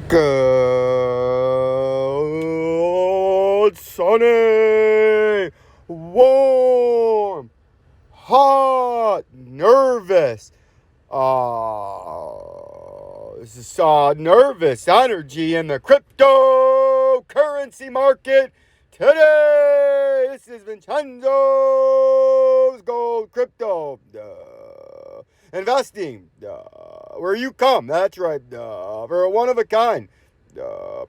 Good, sunny, warm, hot, nervous. This is nervous energy in the cryptocurrency market today. This is Vincenzo's Gold Crypto Investing. Where you come, that's right. For a one of a kind,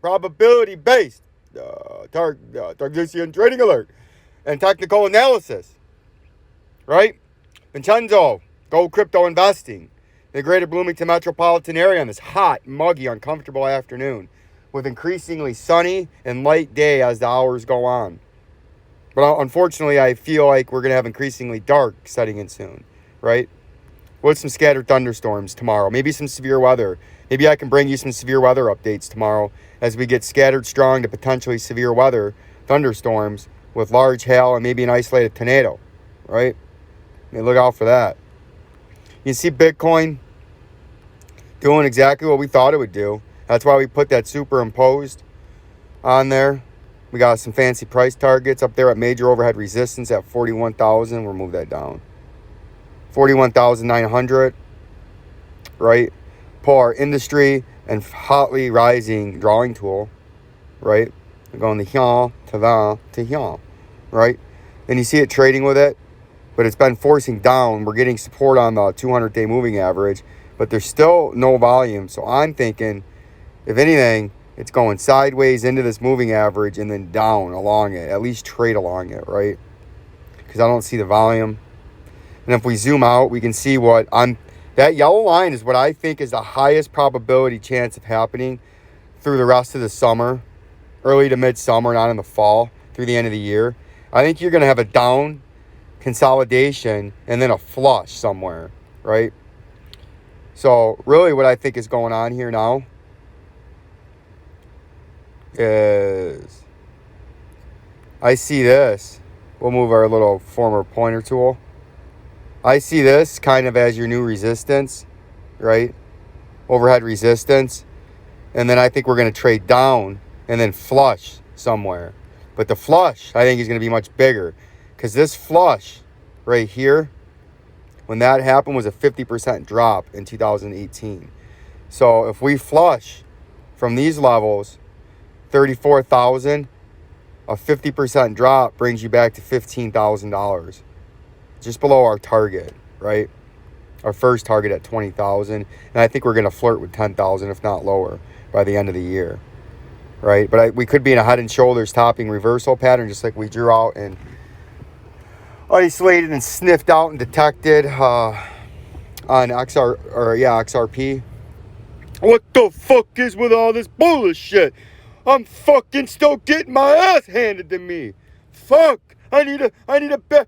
probability based, Targetian trading alert, and technical analysis. Right? Vincenzo, Gold Crypto Investing, the greater Bloomington metropolitan area on this hot, muggy, uncomfortable afternoon with increasingly sunny and light day as the hours go on. But unfortunately, I feel like we're going to have increasingly dark setting in soon, right? With some scattered thunderstorms tomorrow, maybe some severe weather. Maybe I can bring you some severe weather updates tomorrow as we get scattered strong to potentially severe weather, thunderstorms with large hail and maybe an isolated tornado, right? Look out for that. You see Bitcoin doing exactly what we thought it would do. That's why we put that superimposed on there. We got some fancy price targets up there at major overhead resistance at 41,000. We'll move that down. 41,900, right? Pull our industry and hotly rising drawing tool, right? We're going to here, to there, to here, right? And you see it trading with it, but it's been forcing down. We're getting support on the 200-day moving average, but there's still no volume. So I'm thinking, if anything, it's going sideways into this moving average and then down along it. At least trade along it, right? Because I don't see the volume. And if we zoom out, we can see that yellow line is what I think is the highest probability chance of happening through the rest of the summer, early to mid-summer, not in the fall, through the end of the year. I think you're going to have a down consolidation and then a flush somewhere, right? So really what I think is going on here now is I see this. We'll move our little former pointer tool. I see this kind of as your new resistance, right? Overhead resistance. And then I think we're going to trade down and then flush somewhere. But the flush, I think, is going to be much bigger. Because this flush right here, when that happened, was a 50% drop in 2018. So if we flush from these levels, 34,000, a 50% drop brings you back to $15,000. Just below our target, right? Our first target at 20,000. And I think we're going to flirt with 10,000, if not lower, by the end of the year, right? But we could be in a head and shoulders topping reversal pattern, just like we drew out and isolated and sniffed out and detected on XRP. What the fuck is with all this bullshit? I'm fucking still getting my ass handed to me. Fuck. I need a bet.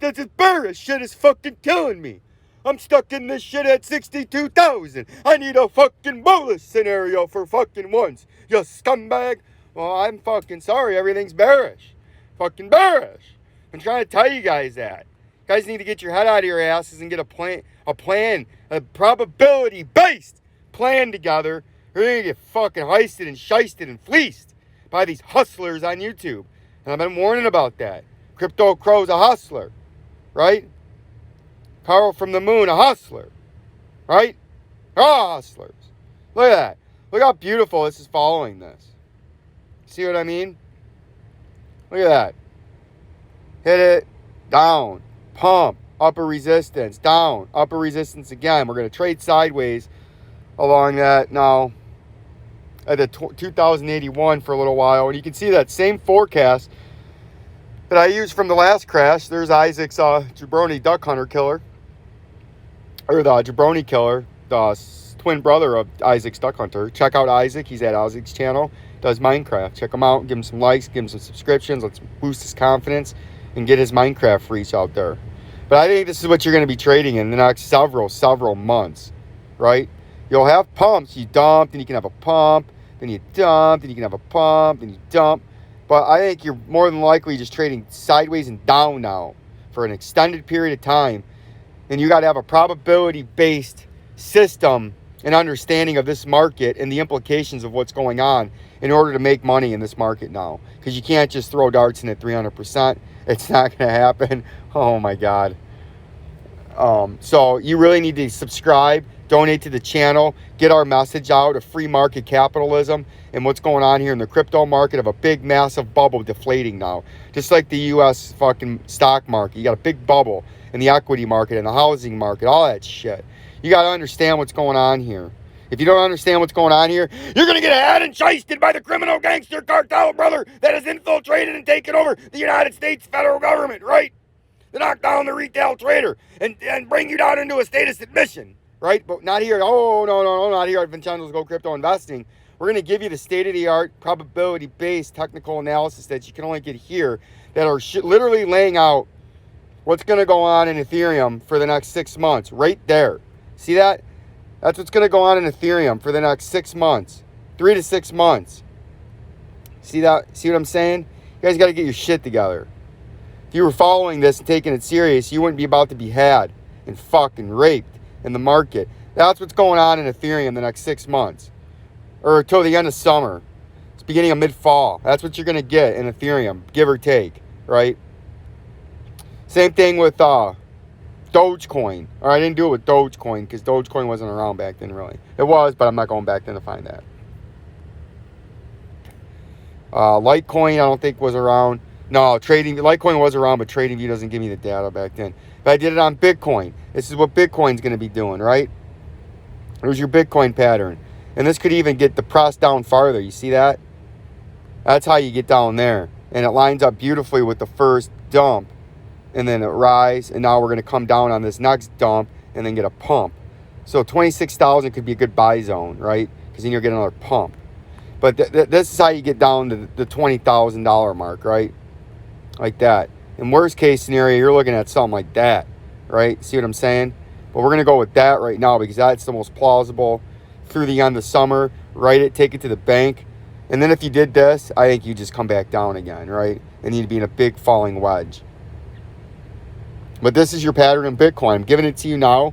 This bearish shit is fucking killing me. I'm stuck in this shit at 62,000. I need a fucking bullish scenario for fucking once. You scumbag. Well, I'm fucking sorry. Everything's bearish. Fucking bearish. I'm trying to tell you guys that. You guys need to get your head out of your asses and get a plan, a probability-based plan together. Or you're going to get fucking heisted and shysted and fleeced by these hustlers on YouTube. And I've been warning about that. Crypto Crow's a hustler, right? Carl from the Moon, a hustler, right? They're all hustlers. Look at that. Look how beautiful this is following this. See what I mean? Look at that. Hit it, down, pump, upper resistance, down, upper resistance again. We're going to trade sideways along that now at the 2081 for a little while. And you can see that same forecast that I used from the last crash. There's Isaac's Jabroni Duck Hunter Killer, or the Jabroni Killer, the twin brother of Isaac's Duck Hunter. Check out Isaac. He's at Isaac's channel. Does Minecraft. Check him out. Give him some likes. Give him some subscriptions. Let's boost his confidence and get his Minecraft reach out there. But I think this is what you're going to be trading in the next several months, right? You'll have pumps. You dump, then you can have a pump, then you dump, then you can have a pump, then you dump. But I think you're more than likely just trading sideways and down now for an extended period of time. And you got to have a probability-based system an understanding of this market and the implications of what's going on in order to make money in this market now. Because you can't just throw darts in at 300%. It's not going to happen. Oh my God. So you really need to subscribe, donate to the channel, get our message out of free market capitalism and what's going on here in the crypto market of a big, massive bubble deflating now. Just like the U.S. fucking stock market. You got a big bubble in the equity market and the housing market, all that shit. You got to understand what's going on here. If you don't understand what's going on here, you're going to get had and shysted by the criminal gangster cartel, brother, that has infiltrated and taken over the United States federal government, right? To knock down the retail trader and bring you down into a state of submission, right? But not here. Oh, no, not here at Vincenzo's Go Crypto Investing. We're going to give you the state-of-the-art, probability-based technical analysis that you can only get here that are literally laying out what's going to go on in Ethereum for the next 6 months. Right there. See that? That's what's going to go on in Ethereum for the next 6 months. 3 to 6 months. See that? See what I'm saying? You guys got to get your shit together. If you were following this and taking it serious, you wouldn't be about to be had and fucking raped in the market. That's what's going on in Ethereum the next 6 months. Or until the end of summer. It's beginning of mid-fall. That's what you're going to get in Ethereum, give or take, right? Same thing with Dogecoin. Or I didn't do it with Dogecoin because Dogecoin wasn't around back then, really. It was, but I'm not going back then to find that. Litecoin, I don't think was around. No, Litecoin was around, but TradingView doesn't give me the data back then. But I did it on Bitcoin. This is what Bitcoin's going to be doing, right? There's your Bitcoin pattern. And this could even get depressed down farther. You see that? That's how you get down there. And it lines up beautifully with the first dump. And then it rise. And now we're going to come down on this next dump and then get a pump. So 26,000 could be a good buy zone, right? Because then you're getting another pump. But this is how you get down to the $20,000 mark, right? Like that. In worst case scenario, you're looking at something like that, right? See what I'm saying? But we're going to go with that right now because that's the most plausible through the end of summer. Write it, take it to the bank. And then if you did this, I think you just come back down again, right? And you'd be in a big falling wedge. But this is your pattern in Bitcoin. I'm giving it to you now.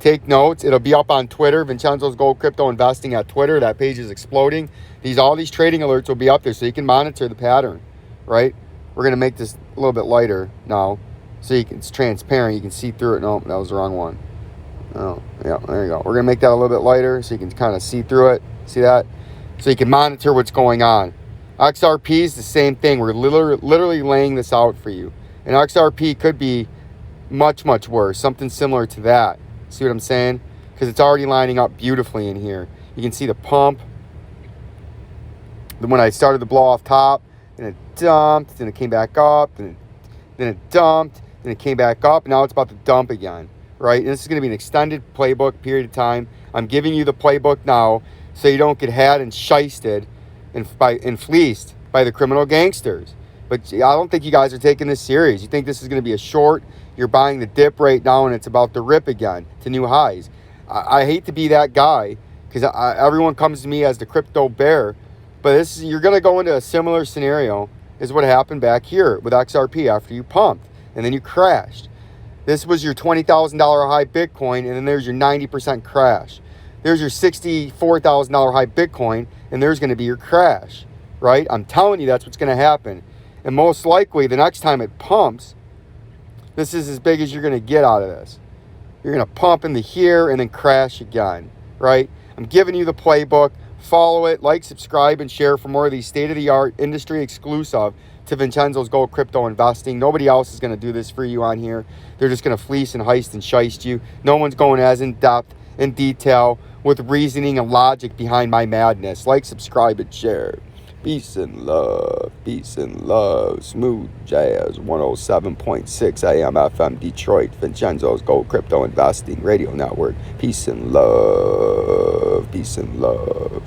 Take notes. It'll be up on Twitter. Vincenzo's Gold Crypto Investing at Twitter. That page is exploding. All these trading alerts will be up there so you can monitor the pattern, right? We're going to make this a little bit lighter now so it's transparent. You can see through it. No, that was the wrong one. Oh, yeah, there you go. We're going to make that a little bit lighter so you can kind of see through it. See that? So you can monitor what's going on. XRP is the same thing. We're literally laying this out for you. And XRP could be much, much worse. Something similar to that. See what I'm saying? Because it's already lining up beautifully in here. You can see the pump. Then when I started to blow off top, and it dumped, then it came back up, then it dumped, then it came back up, and now it's about to dump again, right? And this is going to be an extended playbook period of time. I'm giving you the playbook now so you don't get had and shysted and fleeced by the criminal gangsters. But I don't think you guys are taking this serious. You think this is going to be a short. You're buying the dip right now, and it's about to rip again to new highs. I hate to be that guy because everyone comes to me as the crypto bear. But you're going to go into a similar scenario is what happened back here with XRP after you pumped and then you crashed. This was your $20,000 high Bitcoin, and then there's your 90% crash. There's your $64,000 high Bitcoin, and there's going to be your crash, right? I'm telling you that's what's going to happen. And most likely the next time it pumps, this is as big as you're going to get out of this. You're going to pump into here and then crash again, right? I'm giving you the playbook. Follow it, like, subscribe, and share for more of these state-of-the-art, industry exclusive to Vincenzo's Gold Crypto Investing. Nobody else is going to do this for you on here. They're just going to fleece and heist and shyst you. No one's going as in-depth, in detail, with reasoning and logic behind my madness. Like, subscribe, and share. Peace and love. Peace and love. Smooth Jazz 107.6 AM FM Detroit. Vincenzo's Gold Crypto Investing Radio Network. Peace and love. Peace and love.